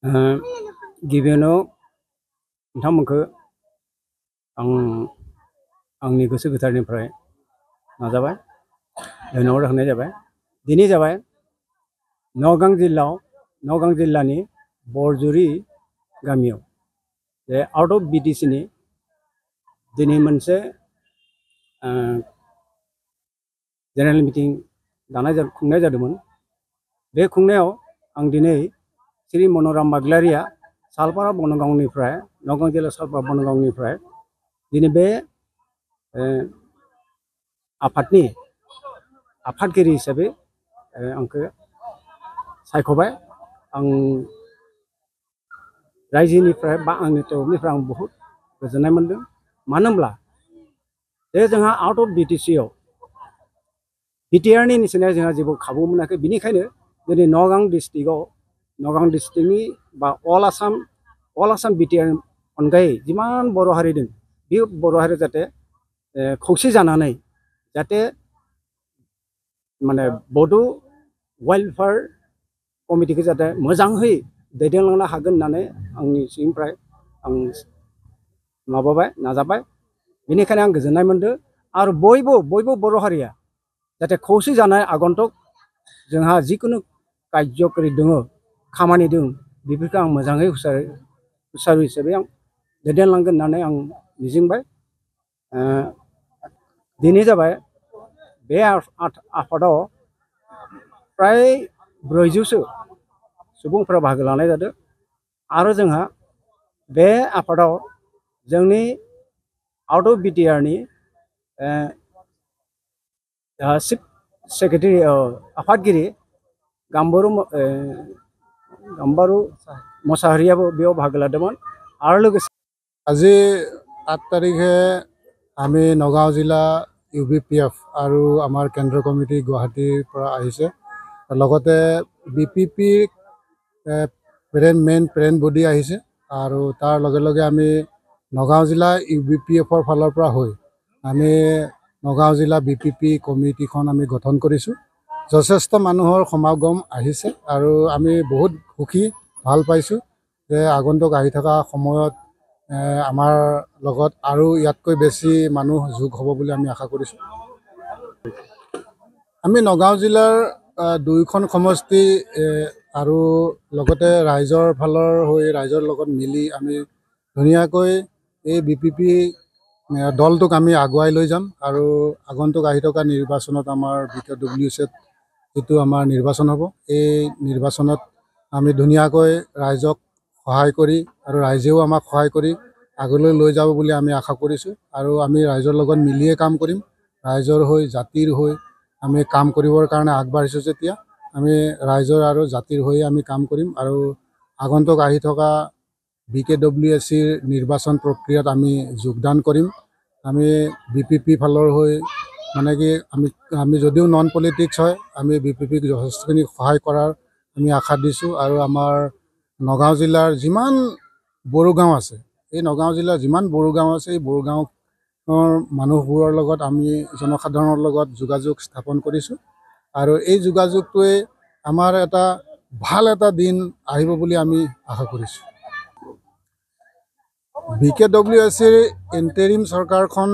गिबियावनो नोंथांमोनखौ आंनि गोसो गोथारनिफ्राय नाजाबाय धन्यबाद होनाय जाबाय। दिनै जाबाय नगां जिल्लानि बरजुरि गामियाव जे आउट अफ BTC नि दिनै मोनसे जेनेरेल मिटिं खुंनाय जादोंमोन। बे खुंनायाव आं दिनै श्री मन'राम बाग्लारिया सालपारा बनगावनिफ्राय नगां जिल्ला सालपारा बनगावनिफ्राय दिनै बे आफादगिरि हिसाबै आंखौ सायख'बाय। आं रायजोनिफ्राय बा आंनि तरफनिफ्राय आं बहुद गोजोननाय मोनदों। मानो होनब्ला जे जोंहा आउट अफ BTC आव BTR नि निसिना जोंहा जेबो खाबु मोनाखै। बिनिखायनो दिनै नगां डिस्ट्रिक्टनि बा अल आसाम BTR अनगायै जिमान बर' हारि दं बे बर' हारि जाहाथे खौसे जानानै जाहाथे माने बड' वेलफेयार कमिटिखौ जाहाथे मोजाङै दैदेनलांनो हागोन होननानै आंनि सिंनिफ्राय आं नाजाबाय। बेनिखायनो आं गोजोननाय मोनदों। आरो बयबो बर' हारिया जाहाथे खौसे जानाय आगन्तक जोंहा जिखुनु कार्यकरि दङ खामानि दं बेफोरखौ आं मोजाङै हुसारु हिसाबै आं दैदेनलांगोन होननानै आं मिजिंबाय। दिनै जाबाय बे आफादाव फ्राय 400सो सुबुंफोरा बाहागो लानाय जादों। आरो जोंहा बे आफादाव जोंनि आउट अफ BTR नि चिफ सेक्रेटारि आफादगिरि गाम्बारु मोसाहारियाबो बेयाव बाहागो लादोंमोन। आरो लोगोसे আজি 8 তাৰিখে আমি নগাঁও জিলা UBPF আৰু আমাৰ কেন্দ্ৰ কমিটি গুৱাহাটীৰ পৰা আহিছে। লগতে BPP মেইন প্ৰেৰেণ্ট বডি আহিছে। আৰু তাৰ লগে লগে আমি নগাঁও জিলা UBPFৰ ফালৰ পৰা হৈ আমি নগাঁও জিলা BPP কমিটিখন আমি গঠন কৰিছোঁ। যথেষ্ট মানুহৰ সমাগম আহিছে আৰু আমি বহুত সুখী ভাল পাইছোঁ যে আগন্তুক আহি থকা সময়ত আমাৰ লগত আৰু ইয়াতকৈ বেছি মানুহ যোগ হ'ব বুলি আমি আশা কৰিছোঁ। আমি নগাঁও জিলাৰ 2খন সমষ্টি আৰু লগতে ৰাইজৰ ফালৰ হৈ ৰাইজৰ লগত মিলি আমি ধুনীয়াকৈ এই BPP দলটোক আমি আগুৱাই লৈ যাম। আৰু আগন্তুক আহি থকা নিৰ্বাচনত আমাৰ BKWCত যিটো আমাৰ নিৰ্বাচন হ'ব এই নিৰ্বাচনত আমি ধুনীয়াকৈ ৰাইজক সহায় কৰি আৰু ৰাইজেও আমাক সহায় কৰি আগলৈ লৈ যাব বুলি আমি আশা কৰিছোঁ। আৰু আমি ৰাইজৰ লগত মিলিয়ে কাম কৰিম। ৰাইজৰ হৈ জাতিৰ হৈ আমি কাম কৰিবৰ কাৰণে আগবাঢ়িছোঁ যেতিয়া আমি ৰাইজৰ আৰু জাতিৰ হৈ আমি কাম কৰিম। আৰু আগন্তুক আহি থকা BKWCৰ নিৰ্বাচন প্ৰক্ৰিয়াত আমি যোগদান কৰিম। আমি BPP ফালৰ হৈ মানে কি আমি যদিও নন পলিটিক্স হয় আমি BPPক যথেষ্টখিনি সহায় কৰাৰ আমি আশা দিছোঁ। আৰু আমাৰ নগাঁও জিলাৰ যিমান বড়ো গাঁও আছে এই নগাঁও জিলাৰ যিমান বড়ো গাঁও আছে এই বড়ো গাঁৱৰ মানুহবোৰৰ লগত আমি জনসাধাৰণৰ লগত যোগাযোগ স্থাপন কৰিছোঁ। আৰু এই যোগাযোগটোৱে আমাৰ এটা ভাল এটা দিন আহিব বুলি আমি আশা কৰিছোঁ। BKWCৰ ইণ্টাৰিম চৰকাৰখন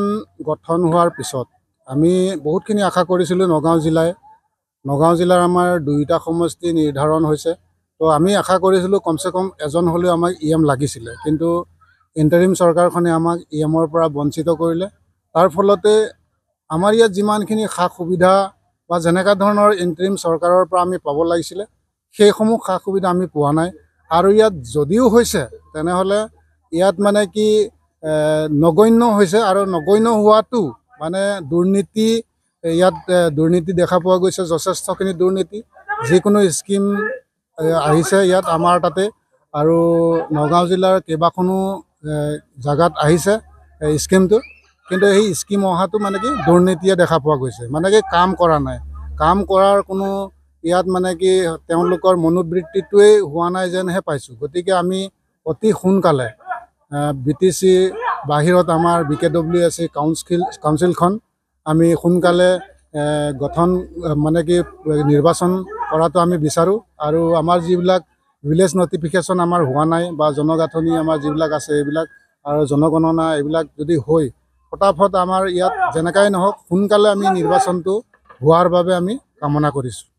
গঠন হোৱাৰ পিছত আমি বহুতখিনি আশা কৰিছিলোঁ। নগাঁও জিলাৰ আমাৰ 2টা সমষ্টি নিৰ্ধাৰণ হৈছে। তো আমি আশা কৰিছিলোঁ কমচে কম এজন হ'লেও আমাক EM লাগিছিলে। কিন্তু ইণ্টাৰিম চৰকাৰখনে আমাক EMৰ পৰা বঞ্চিত কৰিলে। তাৰ ফলতে আমাৰ ইয়াত যিমানখিনি সা সুবিধা বা যেনেকুৱা ধৰণৰ ইণ্টাৰিম চৰকাৰৰ পৰা আমি পাব লাগিছিলে সেইসমূহ সা সুবিধা আমি পোৱা নাই। আৰু ইয়াত যদিও হৈছে তেনেহ'লে ইয়াত মানে কি নগণ্য হৈছে। আৰু নগণ্য হোৱাটো মানে দুৰ্নীতি ইয়াত দুৰ্নীতি দেখা পোৱা গৈছে। যথেষ্টখিনি দুৰ্নীতি যিকোনো স্কিম আহিছে ইয়াত আমাৰ তাতে। আৰু নগাঁও জিলাৰ কেইবাখনো জাগাত আহিছে স্কিমটো। কিন্তু এই স্কিম অহাটো মানে কি দুৰ্নীতিয়ে দেখা পোৱা গৈছে। মানে কি কাম কৰা নাই। কাম কৰাৰ কোনো ইয়াত মানে কি তেওঁলোকৰ মনোবৃত্তিটোৱেই হোৱা নাই যেনহে পাইছোঁ। গতিকে আমি অতি সোনকালে BTC বাহিৰত আমাৰ BKWC কাউন্সিলখন আমি সোনকালে গঠন মানে কি নিৰ্বাচন কৰাটো আমি বিচাৰোঁ। আৰু আমাৰ যিবিলাক ভিলেজ নটিফিকেশ্যন আমাৰ হোৱা নাই বা জনগাঁথনি আমাৰ যিবিলাক আছে এইবিলাক আৰু জনগণনা এইবিলাক যদি হৈ ফটাফট আমাৰ ইয়াত যেনেকাই নহওক সোনকালে আমি নিৰ্বাচনটো হোৱাৰ বাবে আমি কামনা কৰিছোঁ।